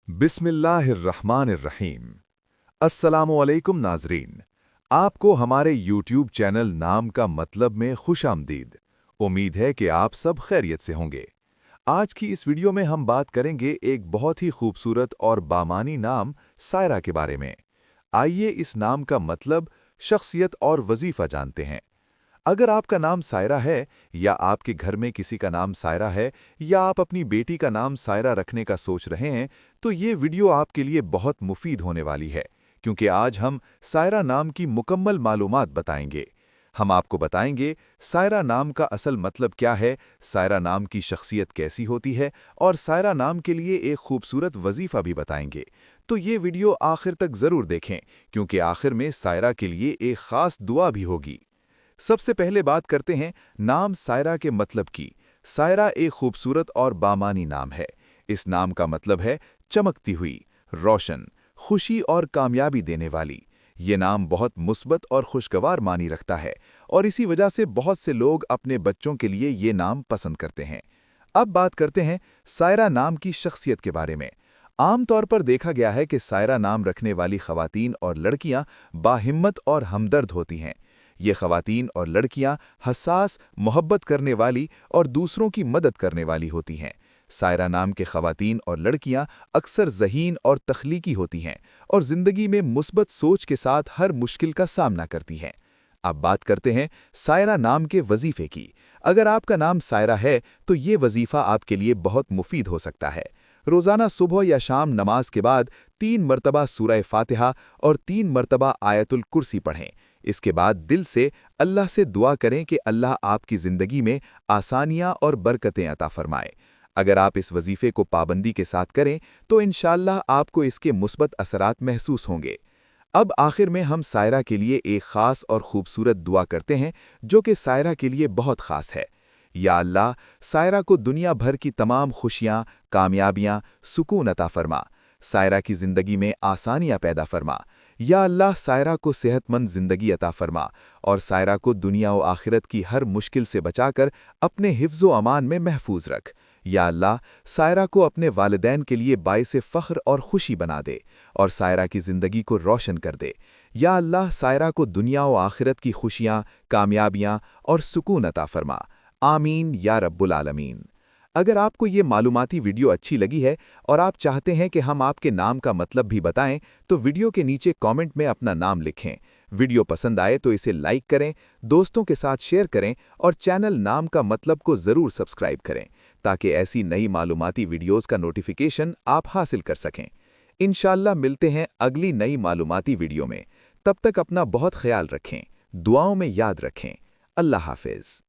बिस्मिल्लाहिर्रहमानिर्रहीम। अस्सलामुअलैकुम नाजरीन, आपको हमारे यूट्यूब चैनल नाम का मतलब में खुश आमदीद। उम्मीद है कि आप सब खैरियत से होंगे। आज की इस वीडियो में हम बात करेंगे एक बहुत ही खूबसूरत और बामानी नाम सायरा के बारे में। आइए इस नाम का मतलब, शख्सियत और वजीफ़ा जानते हैं। अगर आपका नाम सायरा है, या आपके घर में किसी का नाम सायरा है, या आप अपनी बेटी का नाम सायरा रखने का सोच रहे हैं, तो ये वीडियो आपके लिए बहुत मुफीद होने वाली है, क्योंकि आज हम सायरा नाम की मुकम्मल मालूमात बताएंगे। हम आपको बताएंगे सायरा नाम का असल मतलब क्या है, सायरा नाम की शख्सियत कैसी होती है, और सायरा नाम के लिए एक खूबसूरत वजीफ़ा भी बताएंगे। तो ये वीडियो आखिर तक ज़रूर देखें, क्योंकि आखिर में सायरा के लिए एक ख़ास दुआ भी होगी। सबसे पहले बात करते हैं नाम सायरा के मतलब की। सायरा एक खूबसूरत और बामानी नाम है। इस नाम का मतलब है चमकती हुई, रोशन, खुशी और कामयाबी देने वाली। ये नाम बहुत मुस्बत और खुशगवार मानी रखता है, और इसी वजह से बहुत से लोग अपने बच्चों के लिए ये नाम पसंद करते हैं। अब बात करते हैं सायरा नाम की शख्सियत के बारे में। आम तौर पर देखा गया है कि सायरा नाम रखने वाली खवातीन और लड़कियां बाहिम्मत और हमदर्द होती हैं। ये खवातीन और लड़कियां हसास, मोहब्बत करने वाली और दूसरों की मदद करने वाली होती हैं। सायरा नाम के खवातीन और लड़कियां अक्सर ज़हीन और तख्लीकी होती हैं, और ज़िंदगी में मुस्बत सोच के साथ हर मुश्किल का सामना करती हैं। अब बात करते हैं सायरा नाम के वजीफ़े की। अगर आपका नाम सायरा है, तो ये वजीफ़ा आपके लिए बहुत मुफीद हो सकता है। रोज़ाना सुबह या शाम नमाज के बाद 3 मरतबा सूरह फातिहा और 3 मरतबा आयतुल कुर्सी पढ़ें। इसके बाद दिल से अल्लाह से दुआ करें कि अल्लाह आपकी ज़िंदगी में आसानियाँ और बरकतें अता फरमाए। अगर आप इस वजीफ़े को पाबंदी के साथ करें, तो इंशाअल्लाह आपको इसके मुस्बत असरात महसूस होंगे। अब आखिर में हम सायरा के लिए एक ख़ास और ख़ूबसूरत दुआ करते हैं, जो कि सायरा के लिए बहुत ख़ास है। या अल्लाह, सायरा को दुनिया भर की तमाम खुशियाँ, कामयाबियाँ, सुकून अता फरमा। सायरा की ज़िंदगी में आसानियाँ पैदा फरमा। या अल्लाह, सायरा को सेहतमंद ज़िंदगी अता फरमा, और सायरा को दुनिया व आखिरत की हर मुश्किल से बचाकर अपने हिफ्ज़ व अमान में महफूज रख। या अल्लाह, सायरा को अपने वालिदैन के लिए बाइसे फ़ख्र और खुशी बना दे, और सायरा की ज़िंदगी को रोशन कर दे। या अल्लाह, सायरा को दुनिया व आखिरत की खुशियाँ, कामयाबियाँ और सुकून अता फरमा। आमीन या रब्बुल आलमीन। अगर आपको ये मालूमाती वीडियो अच्छी लगी है, और आप चाहते हैं कि हम आपके नाम का मतलब भी बताएं, तो वीडियो के नीचे कमेंट में अपना नाम लिखें। वीडियो पसंद आए तो इसे लाइक करें, दोस्तों के साथ शेयर करें, और चैनल नाम का मतलब को ज़रूर सब्सक्राइब करें, ताकि ऐसी नई मालूमाती वीडियोज़ का नोटिफिकेशन आप हासिल कर सकें। इंशाअल्लाह मिलते हैं अगली नई मालूमाती वीडियो में। तब तक अपना बहुत ख्याल रखें, दुआओं में याद रखें। अल्लाह हाफ़िज़।